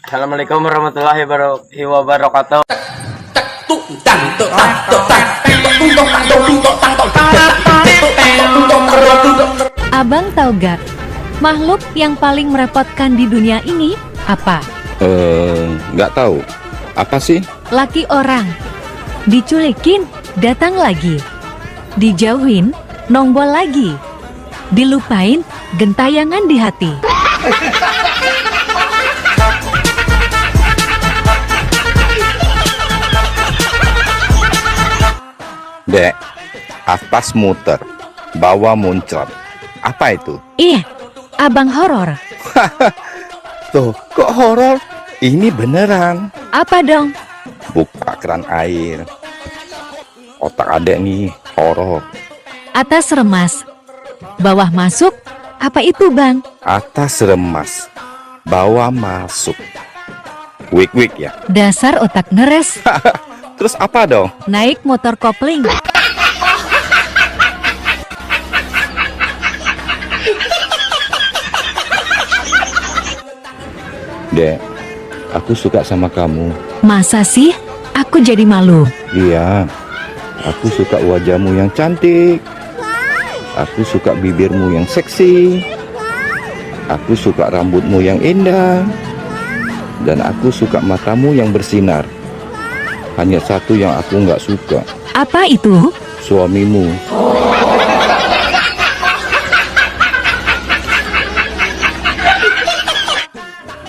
Assalamualaikum warahmatullahi wabarakatuh. Abang tahu gak, makhluk yang paling merepotkan di dunia ini apa? Nggak tahu. Apa sih? Laki orang. Dicuekin, datang lagi. Dijauhin, nongol lagi. Dilupain, gentayangan di hati. Dek, atas muter, bawah muncrat. Apa itu? Iya, abang horor. Tuh, kok horor? Ini beneran. Apa dong? Buka keran air. Otak adek nih, horor. Atas remas, bawah masuk. Apa itu bang? Atas remas, bawah masuk. Wik-wik ya? Dasar otak ngeres. Terus apa dong? Naik motor kopling. Dek, aku suka sama kamu. Masa sih? Aku jadi malu. Iya, aku suka wajahmu yang cantik. Aku suka bibirmu yang seksi. Aku suka rambutmu yang indah. Dan aku suka matamu yang bersinar. Hanya satu yang aku nggak suka. Apa itu? Suamimu.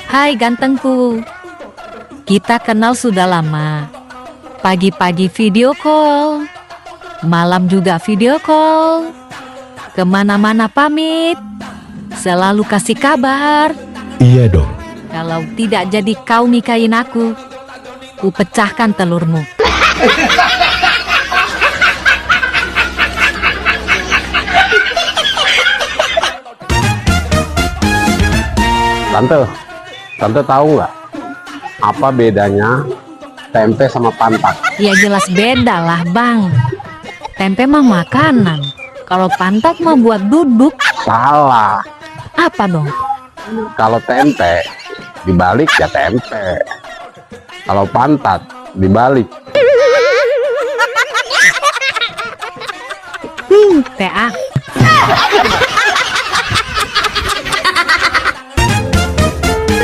Hai gantengku. Kita kenal sudah lama. Pagi-pagi video call. Malam juga video call. Kemana-mana pamit. Selalu kasih kabar. Iya dong. Kalau tidak jadi kau nikahin aku, ku pecahkan telurmu. Tante tahu nggak apa bedanya tempe sama pantat? Ya jelas beda lah bang. Tempe mah makanan. Kalau pantat mah buat duduk. Salah. Apa dong? Kalau tempe dibalik ya tempe. Kalau pantat dibalik. TA.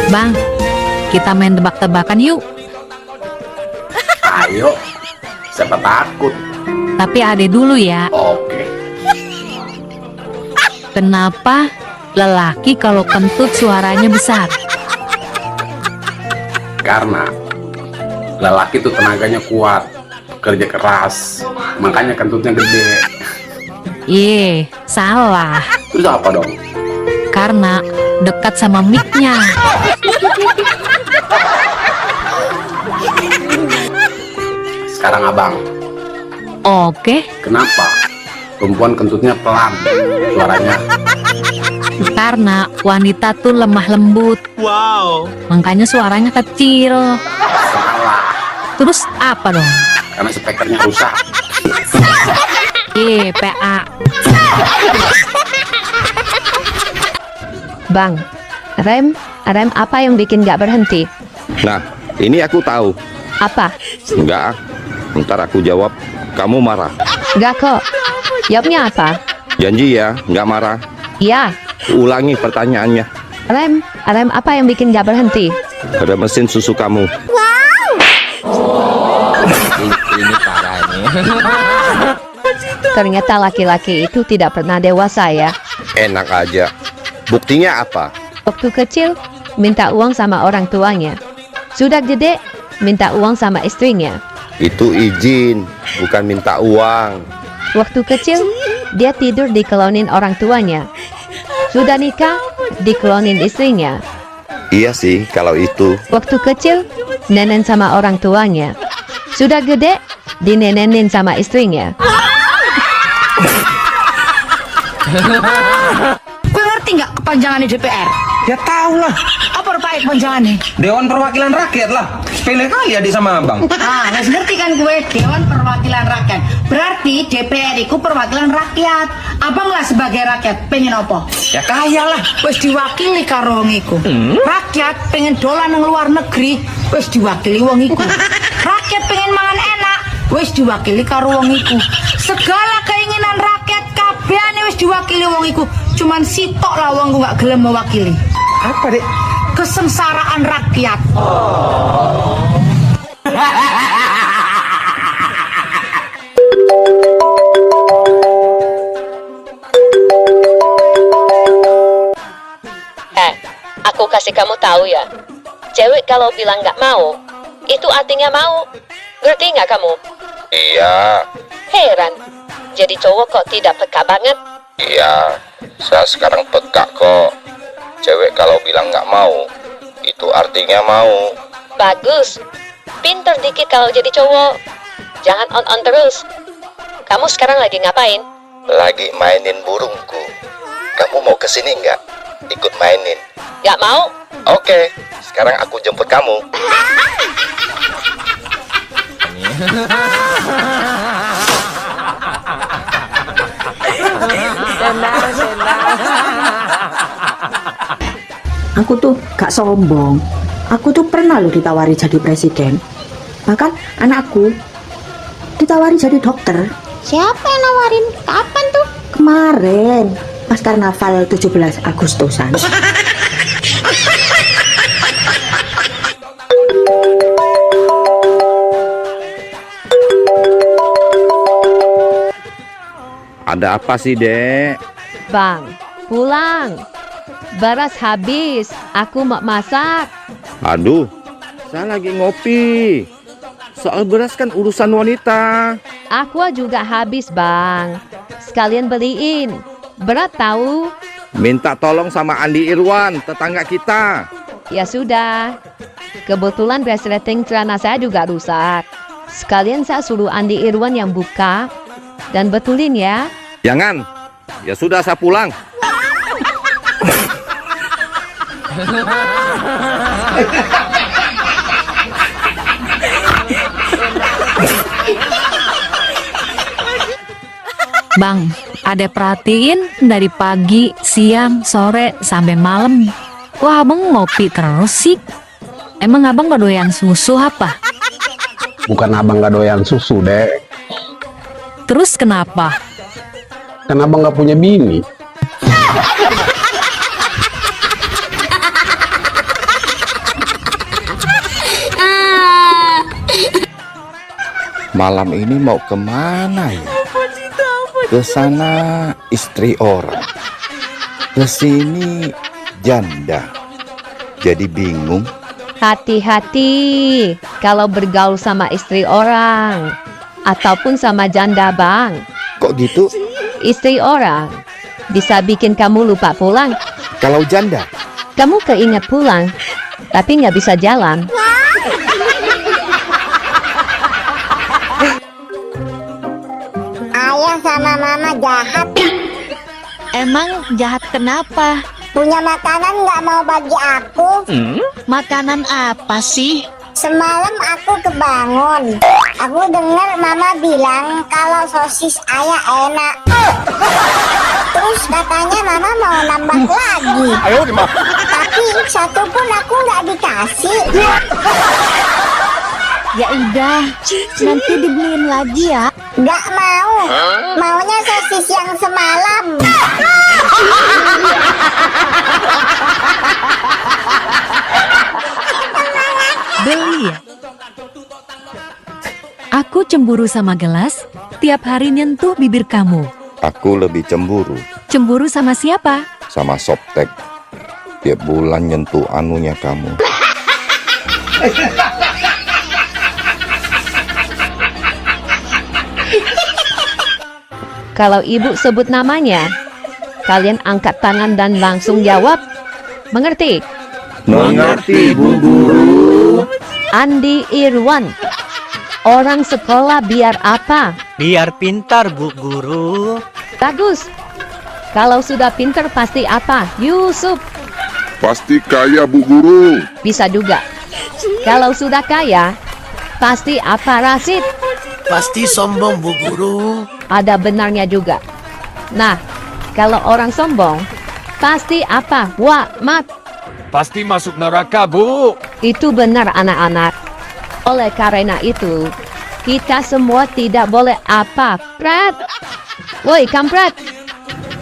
Bang, kita main tebak-tebakan yuk. Ayo, siapa takut? Tapi ade dulu ya. Oke. Kenapa lelaki kalau kentut suaranya besar? Karena lelaki itu tenaganya kuat, kerja keras, makanya kentutnya gede. Iya, salah. Terus apa dong? Karena dekat sama mic-nya. Sekarang abang, Oke, kenapa perempuan kentutnya pelan suaranya? karena wanita tuh lemah lembut. Wow. Makanya suaranya kecil. Salah, Terus apa dong? karena speakernya rusak. Iya, PA. Bang, rem apa yang bikin gak berhenti? Nah, ini aku tahu. Apa? Enggak, ntar aku jawab. Kamu marah. Gak kok. Jawabnya apa? Janji ya, nggak marah. Ya, Ulangi pertanyaannya. rem apa yang bikin gak berhenti? Ada mesin susu kamu. Ini parah ini. Ternyata laki-laki itu tidak pernah dewasa ya. Enak aja. Buktinya apa? Waktu kecil, minta uang sama orang tuanya. Sudah gede, minta uang sama istrinya. Itu izin, bukan minta uang. Waktu kecil, dia tidur dikelonin orang tuanya. Sudah nikah, dikelonin istrinya. Iya sih, kalau itu. Waktu kecil, nenen sama orang tuanya. Sudah gede, dinenenin sama istrinya. Kau ngerti nggak kepanjangannya DPR? Ya tahu lah. Apa rupanya? terkait penjane? Dewan Perwakilan Rakyat lah. Sepele kali adik sama abang. Ah, wis ngerti kan gue, Dewan Perwakilan Rakyat. Berarti DPR itu perwakilan rakyat. Abang lah sebagai rakyat pengen apa? Ya kaya lah. Wis diwakili karo wong iku. Rakyat pengen dolan nang luar negeri, wis diwakili wong iku. Rakyat pengen mangan enak, wis diwakili karo wong iku. Segala keinginan rakyat kabehane wis diwakili wong iku. Cuman sitok lah wong gak gelem mewakili. Apa dek? Kesengsaraan rakyat. Aku kasih kamu tahu ya. Cewek kalau bilang nggak mau, itu artinya mau. Ngerti nggak kamu? Iya, Heran. Jadi cowok kok tidak peka banget? iya. Saya sekarang peka kok. Cewek kalau bilang nggak mau, itu artinya mau. Bagus. Pinter dikit kalau jadi cowok. Jangan on-on terus. Kamu sekarang lagi ngapain? Lagi mainin burungku. Kamu mau kesini nggak? Ikut mainin. Nggak mau? Oke, sekarang aku jemput kamu. Aku tuh gak sombong. Aku tuh pernah loh ditawari jadi presiden. Bahkan anakku ditawari jadi dokter. Siapa yang nawarin? Kapan tuh? Kemarin pas karnaval 17 Agustusan. Ada apa sih, Dek? Bang, pulang. Beras habis. Aku mau masak. Aduh, saya lagi ngopi. Soal beras kan urusan wanita. Aqua juga habis, Bang. Sekalian beliin. Berat tahu? Minta tolong sama Andi Irwan, tetangga kita. Ya sudah. Kebetulan resleting celana saya juga rusak. Sekalian saya suruh Andi Irwan yang buka dan betulin ya. Jangan. Ya sudah, saya pulang. Bang, ada perhatiin dari pagi, siang, sore, sampai malam. Wah, abang ngopi terus sih. Emang abang gak doyan susu apa? Bukan abang gak doyan susu, Dek. Terus kenapa? Kan abang gak punya bini. Malam ini mau kemana ya? Ke sana istri orang, ke sini janda. Jadi bingung. Hati-hati kalau bergaul sama istri orang ataupun sama janda, Bang. Kok gitu? Istri orang bisa bikin kamu lupa pulang. Kalau janda? Kamu keinget pulang, tapi nggak bisa jalan. Ayah sama mama jahat. Emang jahat kenapa? Punya makanan nggak mau bagi aku. Makanan apa sih? Semalam aku kebangun. Aku dengar mama bilang kalau sosis ayah enak. Terus katanya mama mau nambah lagi. Tapi satu pun aku nggak dikasih. Ya udah, nanti dibeliin lagi ya. Nggak mau. Maunya sosis yang semalam. Beli ya? Aku cemburu sama gelas, tiap hari nyentuh bibir kamu. Aku lebih cemburu Cemburu sama siapa? sama Softtek. Tiap bulan nyentuh anunya kamu. Kalau ibu sebut namanya, kalian angkat tangan dan langsung jawab. Mengerti? Mengerti, Bu Guru. Andi Irwan. Orang sekolah biar apa? Biar pintar, Bu Guru. Bagus. Kalau sudah pintar pasti apa? Yusuf. Pasti kaya, Bu Guru. Bisa juga. Kalau sudah kaya, pasti apa Rasid? Pasti sombong, Bu Guru. Ada benarnya juga. Nah, kalau orang sombong, pasti apa? Wah, mat. Pasti masuk neraka, Bu. Itu benar anak-anak. Oleh karena itu, kita semua tidak boleh apa, Prat? Woi, kampret.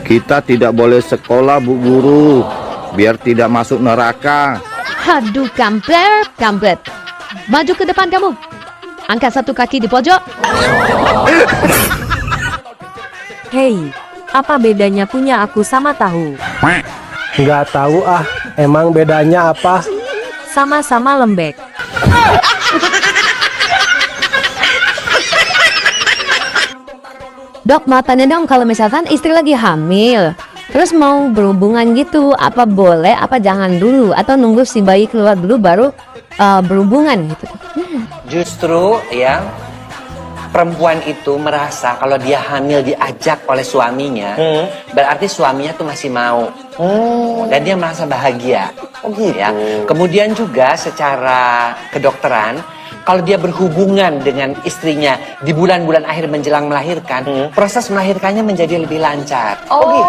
Kita tidak boleh sekolah, Bu Guru, biar tidak masuk neraka. Aduh, kampret. Maju ke depan kamu. Angkat satu kaki di pojok. Hei, apa bedanya punya aku sama tahu? Nggak tahu ah, emang bedanya apa? Sama-sama lembek. Dok, mau tanya dong, kalau misalkan istri lagi hamil, terus mau berhubungan gitu, apa boleh, apa jangan dulu, atau nunggu si bayi keluar dulu baru berhubungan gitu? Justru ya, perempuan itu merasa kalau dia hamil diajak oleh suaminya, berarti suaminya tuh masih mau. Dan dia merasa bahagia. Ya. Kemudian juga secara kedokteran, kalau dia berhubungan dengan istrinya di bulan-bulan akhir menjelang melahirkan, proses melahirkannya menjadi lebih lancar.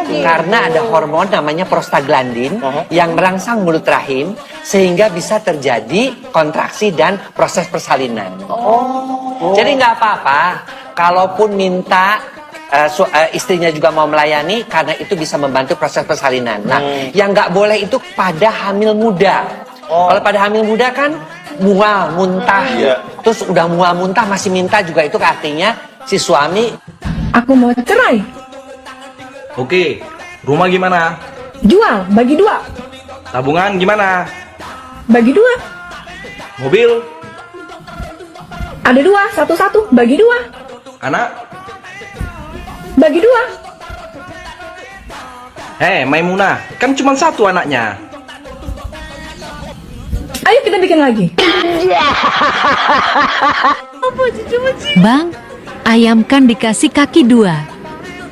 Karena ada hormon namanya prostaglandin yang merangsang mulut rahim sehingga bisa terjadi kontraksi dan proses persalinan. Jadi nggak apa-apa kalaupun minta istrinya juga mau melayani, karena itu bisa membantu proses persalinan. Nah, yang nggak boleh itu pada hamil muda. Kalau pada hamil muda kan mual, muntah. Terus udah mual, muntah masih minta juga, itu artinya si suami. Aku mau cerai. Oke, rumah gimana? Jual, bagi 2. Tabungan gimana? Bagi 2. Mobil? Ada 2, satu-satu, bagi 2. Anak? Bagi 2. Maimunah, kan cuma satu anaknya. Ayo kita bikin lagi. Bang, ayam kan dikasih kaki 2,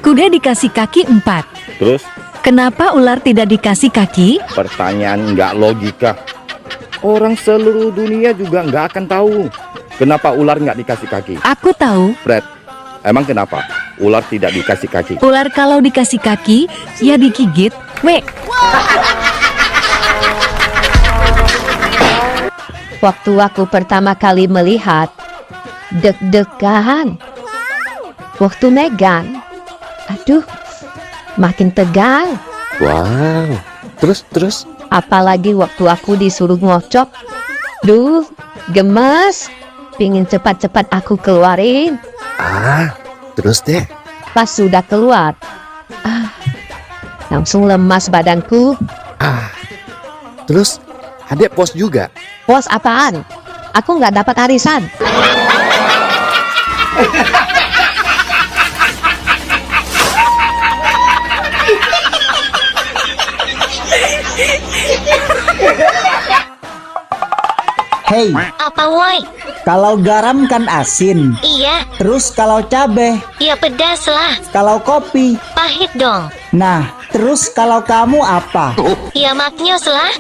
kuda dikasih kaki 4. Terus, Kenapa ular tidak dikasih kaki? pertanyaan nggak logika. Orang seluruh dunia juga nggak akan tahu kenapa ular nggak dikasih kaki. Aku tahu, Fred, emang kenapa ular tidak dikasih kaki? ular kalau dikasih kaki, ya digigit. Waktu aku pertama kali melihat, deg-degan. Waktu megang, aduh, makin tegang. Wow, terus? Apalagi waktu aku disuruh ngocok. Duh, gemes. Pingin cepat-cepat aku keluarin. Terus deh. Pas sudah keluar, langsung lemas badanku. Terus, adek pos juga. Pos apaan? Aku nggak dapat arisan. Hei, Apa woi? kalau garam kan asin. Iya, Terus kalau cabe, ya pedas lah. kalau kopi. Pahit dong. Nah, terus kalau kamu apa? Ya maknyos lah.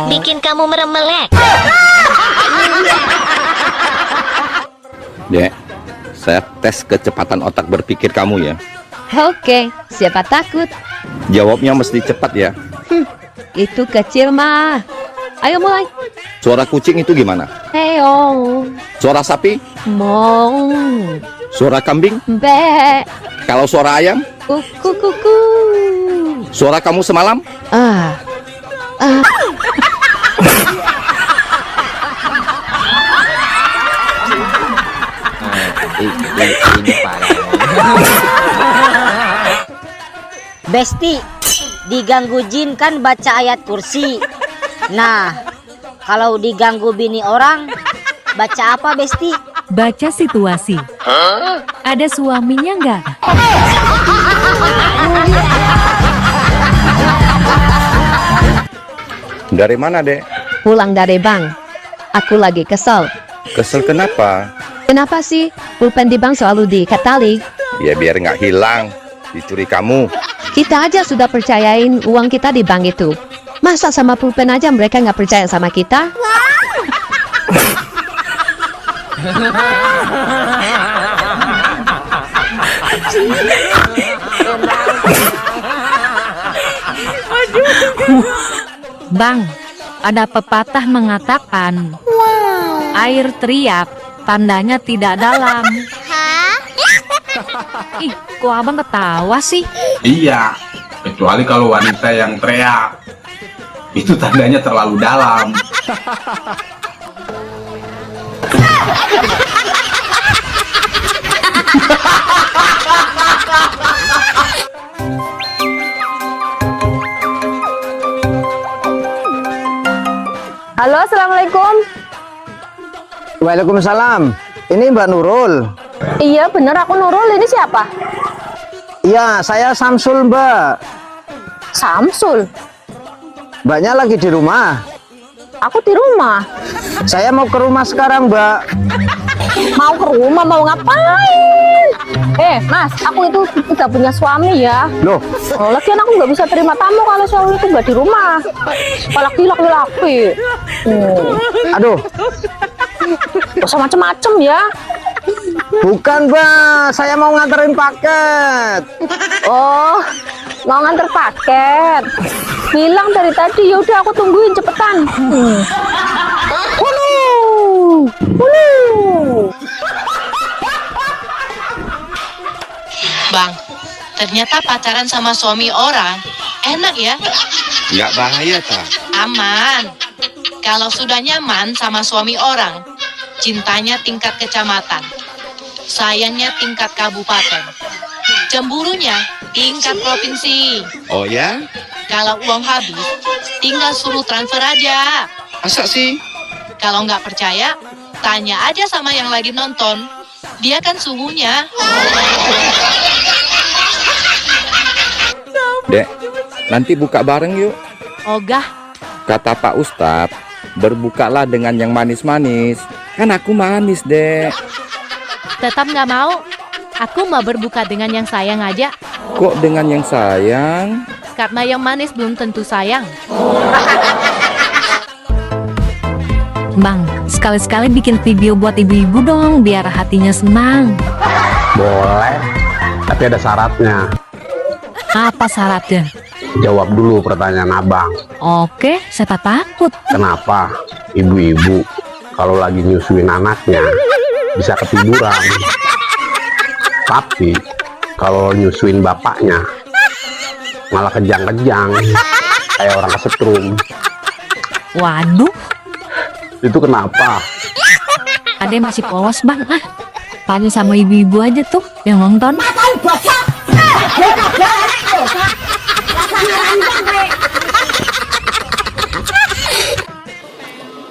Bikin kamu meremelek. Dek, saya tes kecepatan otak berpikir kamu ya. Oke, siapa takut? Jawabnya mesti cepat ya. Itu kecil mah. Ayo mulai. Suara kucing itu gimana? Heo, Suara sapi? mong, Suara kambing? be, Kalau suara ayam? kuku kuku. Suara kamu semalam? Ini parah. Besti, diganggu jin kan baca ayat kursi. Nah, kalau diganggu bini orang, baca apa Besti? Baca situasi. Ada suaminya nggak? Dari mana, Dek? Pulang dari bank. Aku lagi kesel. Kesel kenapa? Kenapa sih pulpen di bank selalu diikat tali? Ya biar nggak hilang. Dicuri kamu. Kita aja sudah percayain uang kita di bank itu. Masa sama pulpen aja mereka nggak percaya sama kita? Bang, ada pepatah mengatakan air teriak tandanya tidak dalam. Ih, kok abang ketawa sih? Iya, kecuali kalau wanita yang teriak. Itu tandanya terlalu dalam. Halo, assalamualaikum. Waalaikumsalam. Ini Mbak Nurul. Iya bener, aku Nurul. Ini siapa? Iya, saya Samsul, Mbak. Samsul. Mbaknya lagi di rumah. Aku di rumah. Saya mau ke rumah sekarang, Mbak. Mau ke rumah, mau ngapain? Mas, aku itu udah punya suami ya. Loh, Lagian aku nggak bisa terima tamu kalau suami itu nggak di rumah. Apalagi laki-laki. aduh, Gak usah macem-macem ya. bukan, Mbak. Saya mau nganterin paket. Oh, mau nganter paket. Bilang dari tadi, yaudah aku tungguin cepetan. Bang, ternyata pacaran sama suami orang enak ya? Nggak bahaya, tak? Aman. Kalau sudah nyaman sama suami orang, cintanya tingkat kecamatan, sayangnya tingkat kabupaten, cemburunya tingkat provinsi. Oh ya? Kalau uang habis, tinggal suruh transfer aja. Masa sih? Kalau nggak percaya, tanya aja sama yang lagi nonton. Dia kan suhunya. Dek, nanti buka bareng yuk. Ogah, Kata Pak Ustadz, berbukalah dengan yang manis-manis. Kan aku manis, Dek. tetap nggak mau. Aku mau berbuka dengan yang sayang aja. Kok dengan yang sayang? Karena yang manis belum tentu sayang. Bang, sekali-sekali bikin video buat ibu-ibu dong, biar hatinya senang. Boleh, tapi ada syaratnya. Apa syaratnya? Jawab dulu pertanyaan abang. Oke, siapa takut? Kenapa ibu-ibu kalau lagi nyusuin anaknya bisa ketiduran, tapi kalau nyusuin bapaknya malah kejang-kejang kayak orang kesetrum? Waduh, Itu kenapa? Ade masih polos bang. Tanya sama ibu-ibu aja tuh yang nonton.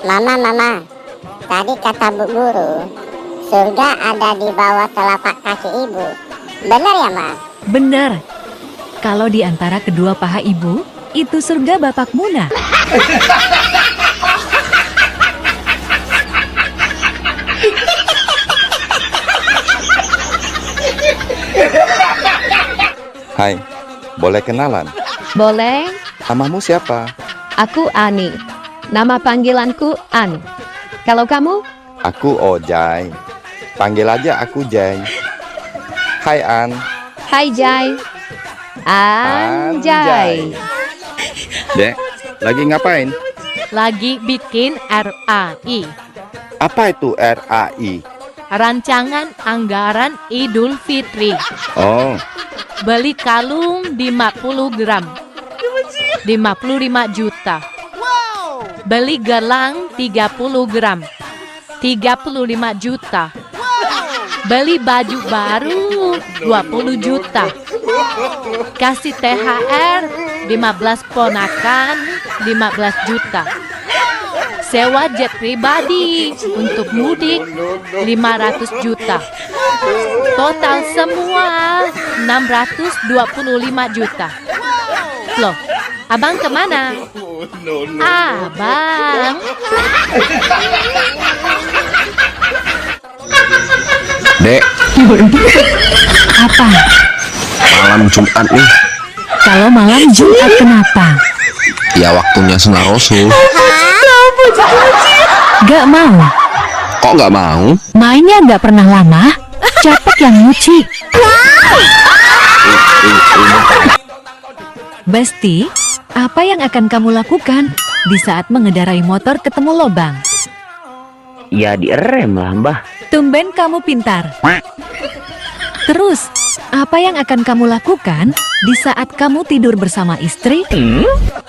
Mama, tadi kata Bu Guru, surga ada di bawah telapak kaki ibu. Benar ya, Ma? Bener. Kalau di antara kedua paha ibu, itu surga Bapak Muna. Hai, boleh kenalan? Boleh. Namamu siapa? Aku Ani. Nama panggilanku An. Kalau kamu? Aku Ojai. Panggil aja aku Jai. Hai An. Hai Jai. Anjay. Dek, lagi ngapain? Lagi bikin RAI. Apa itu RAI? Rancangan Anggaran Idul Fitri. Oh, Beli kalung 50 gram. 55 juta. Beli gelang 30 gram. 35 juta. Beli baju baru 20 juta. Kasih THR 15 ponakan 15 juta. Sewa jet pribadi untuk mudik 500 juta. Total semua 625 juta. Loh, abang kemana? Abang. Dek, Apa? malam Jumat nih. Kalau malam Jumat kenapa? Ya waktunya sunah Rasul. Gak mau. Kok nggak mau? Mainnya gak pernah lama. Capek yang nyuci. Besti, apa yang akan kamu lakukan di saat mengendarai motor ketemu lobang? Ya direm lah mbah. Tumben kamu pintar. Terus, apa yang akan kamu lakukan di saat kamu tidur bersama istri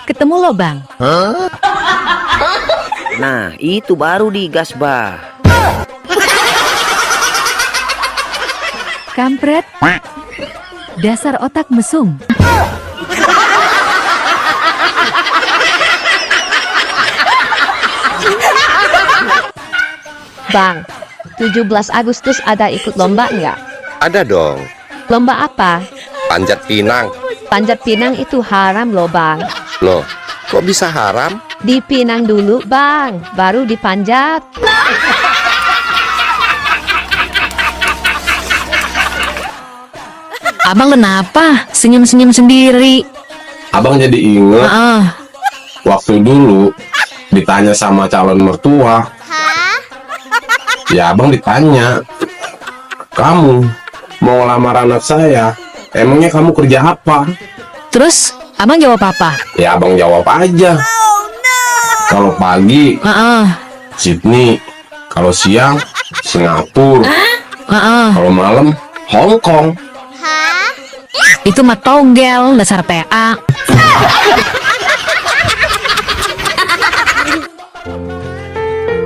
ketemu lobang? Nah itu baru digas bah. Kampret. Dasar otak mesum. Bang, 17 Agustus ada ikut lomba nggak? Ada dong. Lomba apa? Panjat pinang. Panjat pinang itu haram loh bang. Loh, kok bisa haram? Dipinang dulu bang, baru dipanjat. Abang kenapa senyum-senyum sendiri? Abang jadi inget waktu dulu ditanya sama calon mertua. Ya abang ditanya, kamu mau lamar anak saya, emangnya kamu kerja apa? Terus abang jawab apa? Ya abang jawab aja. Kalau pagi Sydney, kalau siang Singapura, kalau malam Hong Kong. Itu mah togel, dasar PA.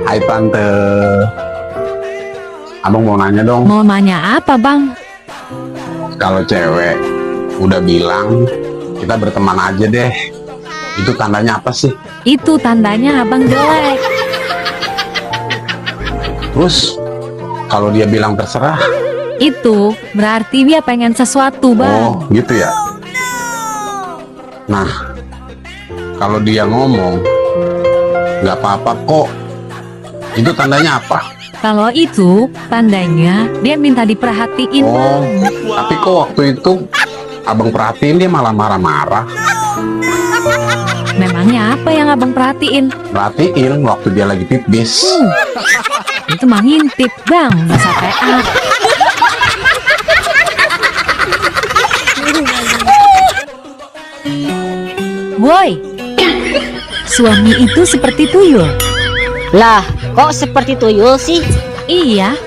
Hai tante. Abang mau nanya dong. Mau nanya apa bang? Kalau cewek udah bilang kita berteman aja deh, itu tandanya apa sih? Itu tandanya abang jelek. Terus kalau dia bilang terserah? Itu berarti dia pengen sesuatu bang. Oh gitu ya. Nah kalau dia ngomong nggak apa-apa kok, itu tandanya apa? Kalau itu tandanya dia minta diperhatiin bang. Tapi kok waktu itu abang perhatiin dia malah marah-marah. Memangnya apa yang abang perhatiin? Perhatiin waktu dia lagi pipis. Itu mah ngintip bang, dasar PA. Woi, suami itu seperti tuyul. Lah, kok seperti tuyul sih? Iya,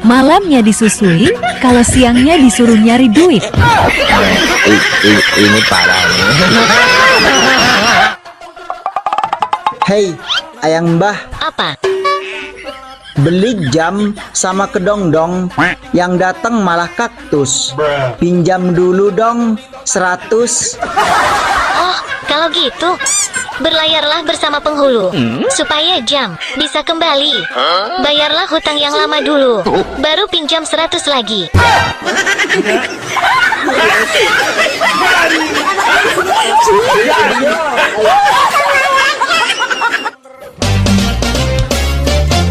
malamnya disusui, kalau siangnya disuruh nyari duit. Ini parah nih. Hei, ayang mbah. Apa? Beli jam sama kedong-dong, yang datang malah kaktus. Pinjam dulu dong, 100. Oh, kalau gitu, berlayarlah bersama penghulu, supaya jam bisa kembali. Bayarlah hutang yang lama dulu, baru pinjam 100 lagi.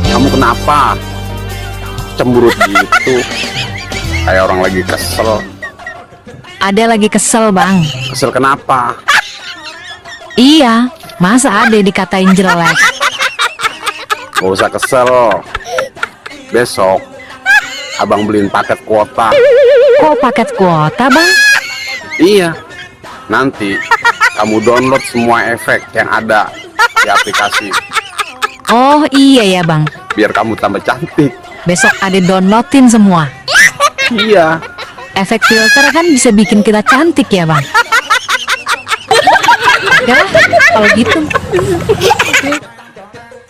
Kamu kenapa? Cemberut gitu. Kayak orang lagi kesel. Ada lagi kesel bang. Kesel kenapa? Iya, masa ade dikatain jelek? Gak usah kesel. Besok abang beliin paket kuota. Kok paket kuota bang? Iya. Nanti kamu download semua efek yang ada di aplikasi. Oh iya ya bang. Biar kamu tambah cantik. Besok ade downloadin semua. Iya. Efek filter kan bisa bikin kita cantik ya bang. Ya, kalau gitu.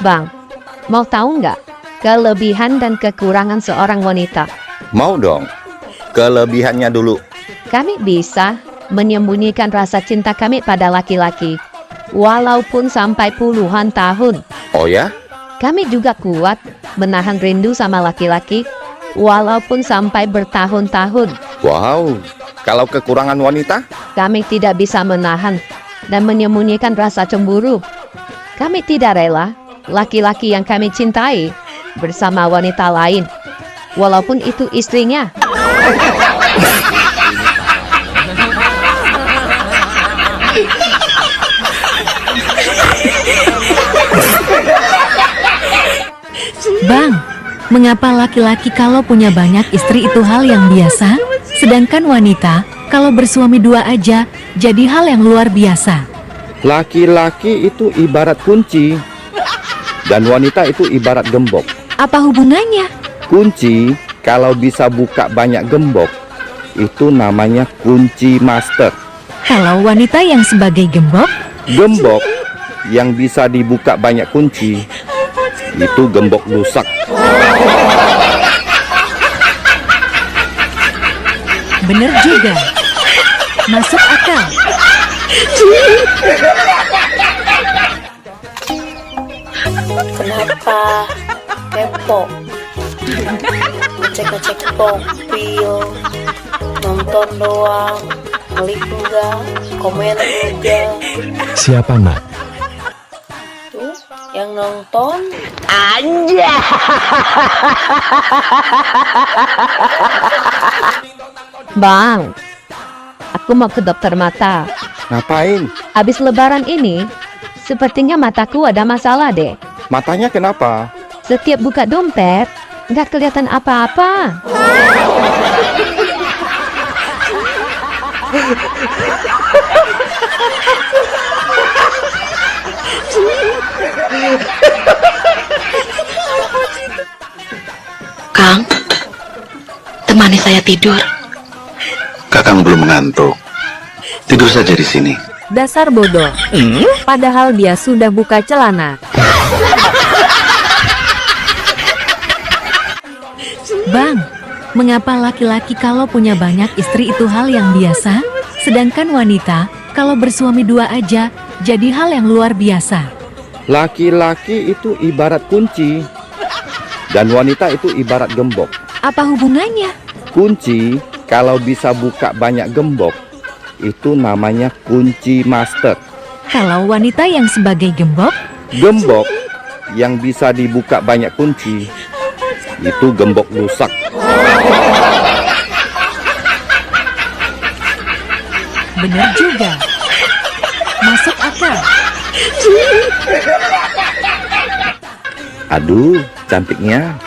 Bang, mau tahu nggak kelebihan dan kekurangan seorang wanita? Mau dong. Kelebihannya dulu. Kami bisa menyembunyikan rasa cinta kami pada laki-laki, walaupun sampai puluhan tahun. Oh ya? Kami juga kuat menahan rindu sama laki-laki, walaupun sampai bertahun-tahun. Wow. Kalau kekurangan wanita? Kami tidak bisa menahan dan menyembunyikan rasa cemburu. Kami tidak rela laki-laki yang kami cintai bersama wanita lain, walaupun itu istrinya. Bang, mengapa laki-laki kalau punya banyak istri itu hal yang biasa, sedangkan wanita kalau bersuami 2 aja jadi hal yang luar biasa? Laki-laki itu ibarat kunci dan wanita itu ibarat gembok. Apa hubungannya? Kunci kalau bisa buka banyak gembok itu namanya kunci master. Kalau wanita yang sebagai gembok? Gembok yang bisa dibuka banyak kunci itu gembok lusak. Bener juga. Masuk akal. Kenapa kepo? Ngecek-ngecek profil, nonton doang, klik enggak, komen enggak. Siapa nak? Tuh, yang nonton aja. Bang, aku mau ke dokter mata. Ngapain? Habis lebaran ini, sepertinya mataku ada masalah deh. Matanya kenapa? Setiap buka dompet, nggak kelihatan apa-apa. Kang, temani saya tidur. Kakang belum mengantuk. Tidur saja di sini. Dasar bodoh. Padahal dia sudah buka celana. Bang, mengapa laki-laki kalau punya banyak istri itu hal yang biasa, sedangkan wanita kalau bersuami 2 aja jadi hal yang luar biasa? Laki-laki itu ibarat kunci dan wanita itu ibarat gembok. Apa hubungannya? Kunci kalau bisa buka banyak gembok itu namanya kunci master. Kalau wanita yang sebagai gembok? Gembok yang bisa dibuka banyak kunci itu gembok lusak. Bener juga. Masuk akal. Aduh, cantiknya.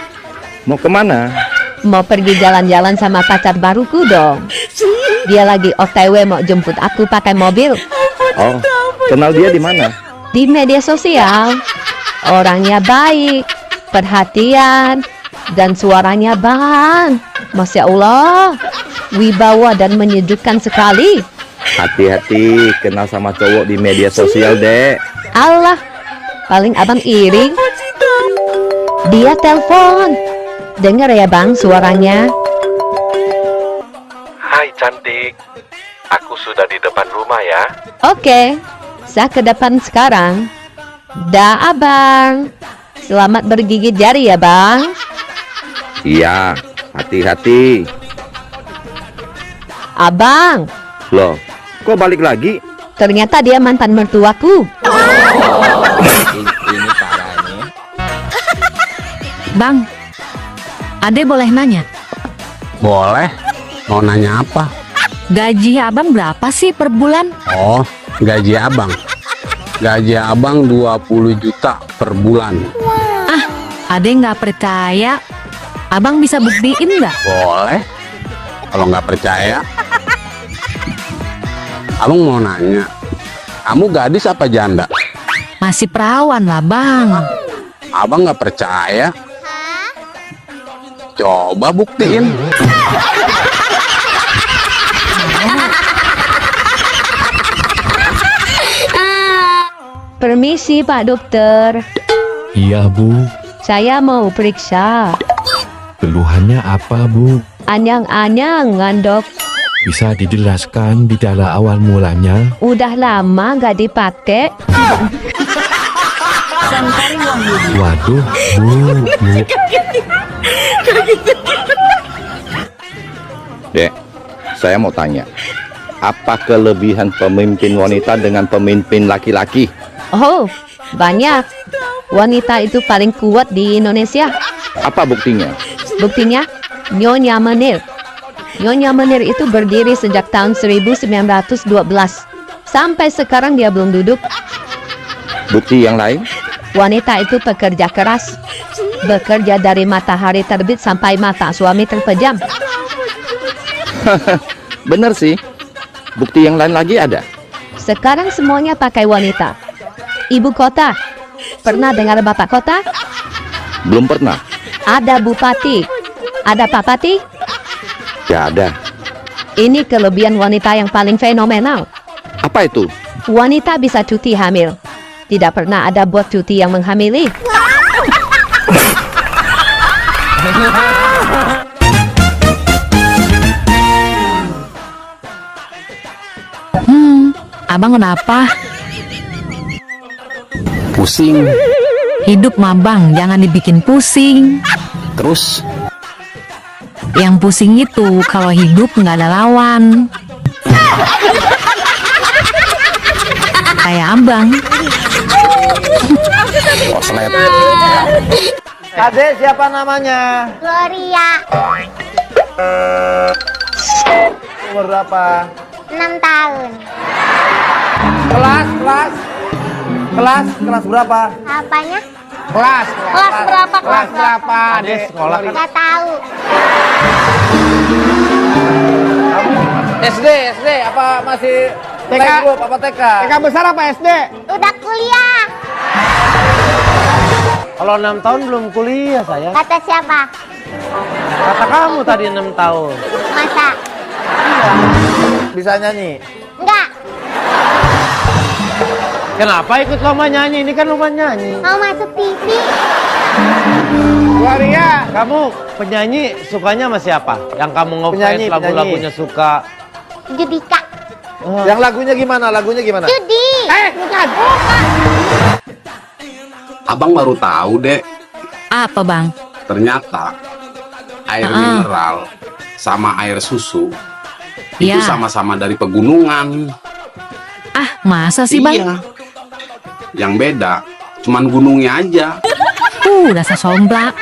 Mau kemana? Mau pergi jalan-jalan sama pacar baruku dong. Dia lagi OTW mau jemput aku pakai mobil. Oh, kenal dia di mana? Di media sosial. Orangnya baik, perhatian, dan suaranya bang. Masya Allah, wibawa dan menyejukkan sekali. Hati-hati kenal sama cowok di media sosial, Dek. Allah, paling abang iri. Dia telepon. Dengar ya bang suaranya. Hai cantik, aku sudah di depan rumah ya. Oke, saya ke depan sekarang. Dah abang. Selamat bergigit jari ya bang. Iya, hati-hati. Abang. Loh, kok balik lagi? Ternyata dia mantan mertuaku. Ini parahnya. Bang, Ade boleh nanya? Boleh. Mau nanya apa? Gaji abang berapa sih per bulan? Oh, gaji abang. Gaji abang 20 juta per bulan. Ah, Ade nggak percaya. Abang bisa buktiin nggak? Boleh. Kalau nggak percaya, abang mau nanya, kamu gadis apa janda? Masih perawan lah bang. Abang nggak percaya? Coba buktiin. Permisi Pak Dokter. Iya Bu, Saya mau periksa. keluhannya apa Bu? Anyang-anyangan dok. Bisa dijelaskan gejala awal mulanya? Udah lama nggak dipakai. Waduh, Bu. Dek, saya mau tanya. Apa kelebihan pemimpin wanita dengan pemimpin laki-laki? Oh, banyak. Wanita itu paling kuat di Indonesia. Apa buktinya? Buktinya, Nyonya Menir. Nyonya Menir itu berdiri sejak tahun 1912. Sampai sekarang dia belum duduk. Bukti yang lain? Wanita itu pekerja keras, bekerja dari matahari terbit sampai mata suami terpejam. Bener sih. Bukti yang lain lagi ada? Sekarang semuanya pakai wanita. Ibu kota. Pernah dengar bapak kota? Belum pernah. Ada bupati. Ada papati? Gak ada. Ini kelebihan wanita yang paling fenomenal. Apa itu? Wanita bisa cuti hamil. Tidak pernah ada bot cuti yang menghamili. Abang kenapa? Pusing. Hidup mah bang, jangan dibikin pusing. Terus? Yang pusing itu kalau hidup nggak ada lawan. Kayak abang. Oslet. Adek siapa namanya? Gloria, Umur berapa? 6 tahun. Kelas berapa? Apanya? Kelas berapa? Kelas berapa? Adek sekolah kan? Gak tahu. SD apa masih playgroup apa TK? TK besar apa SD? Udah kuliah. Kalau 6 tahun belum kuliah saya. Kata siapa? Kata kamu tadi 6 tahun. Masa? Bisa nyanyi? Enggak. Kenapa ikut lomba nyanyi? Ini kan lomba nyanyi. Mau masuk TV. Gloria, kamu penyanyi sukanya sama siapa? Yang kamu ngefans lagu-lagunya suka? Judika. Yang lagunya gimana? Judi. Bukan. Abang baru tahu, Dek. Apa bang? Ternyata air mineral sama air susu itu Ya. sama-sama dari pegunungan. Ah, masa sih bang? Iya. Yang beda cuman gunungnya aja. Dasar somplak.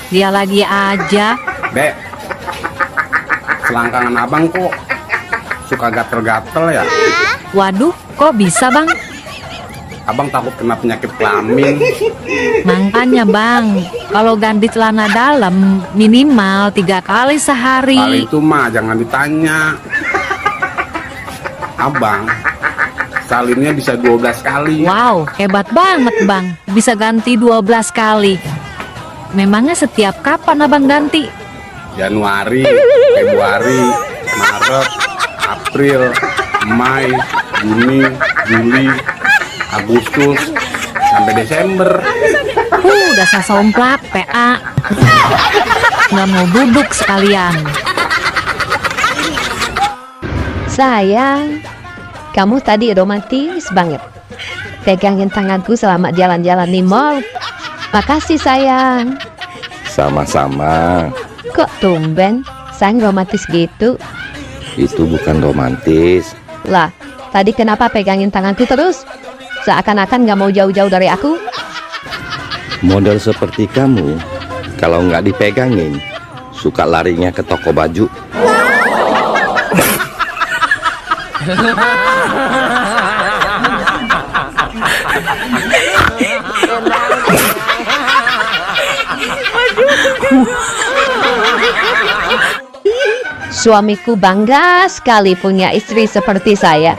Dia lagi aja. Dek, selangkangan abang kok suka gatel-gatel ya? Waduh, kok bisa bang? Abang takut kena penyakit kelamin. Makanya bang, kalau ganti celana dalam minimal 3 kali sehari. Hal itu mah jangan ditanya. Abang salinnya bisa 12 kali. Wow, hebat banget bang. Bisa ganti 12 kali. Memangnya setiap kapan abang ganti? Januari, Februari, Maret, April, Mei, Juni, Juli, Agustus, sampai Desember. Dasar somplak, PA. Nggak mau duduk sekalian. Sayang, kamu tadi romantis banget. Pegangin tanganku selama jalan-jalan di mall. Makasih sayang. Sama-sama. Kok tumben? Sayang romantis gitu. Itu bukan romantis. Lah, tadi kenapa pegangin tanganku terus? Seakan-akan gak mau jauh-jauh dari aku. Model seperti kamu, kalau nggak dipegangin, suka larinya ke toko baju. Suamiku bangga sekali punya istri seperti saya.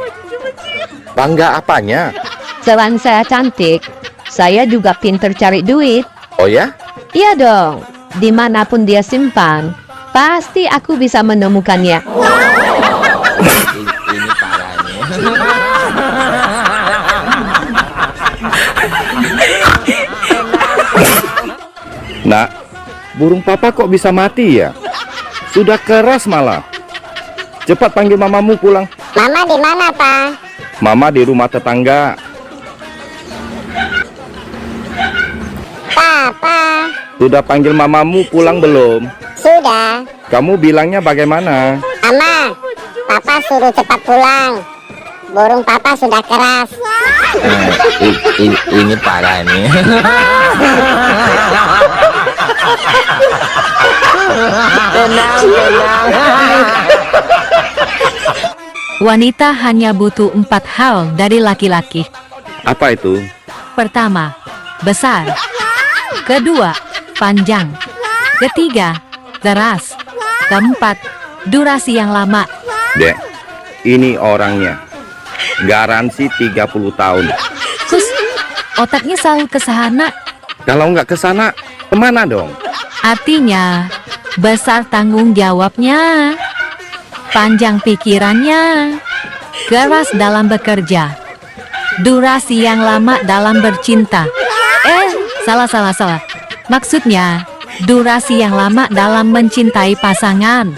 Bangga apanya? Selain saya cantik, saya juga pinter cari duit. Oh ya? Iya dong, dimanapun dia simpan, pasti aku bisa menemukannya. Ini parahnya. Nak, burung papa kok bisa mati ya? Sudah keras malah. Cepat panggil mamamu pulang. Mama di mana, Pak? Mama di rumah tetangga. Papa. Sudah panggil mamamu pulang belum? Sudah. Kamu bilangnya bagaimana? Mama, Papa suruh cepat pulang. Burung Papa sudah keras. Ini parah nih. Tenang. Wanita hanya butuh 4 hal dari laki-laki. Apa itu? Pertama, besar. Kedua, panjang. Ketiga, keras. Keempat, durasi yang lama. Dek, ini orangnya. Garansi 30 tahun. Kus, otaknya selalu ke sana. Kalau nggak ke sana, kemana dong? Artinya, besar tanggung jawabnya. Panjang pikirannya. Keras dalam bekerja. Durasi yang lama dalam bercinta. Salah. Maksudnya, durasi yang lama dalam mencintai pasangan.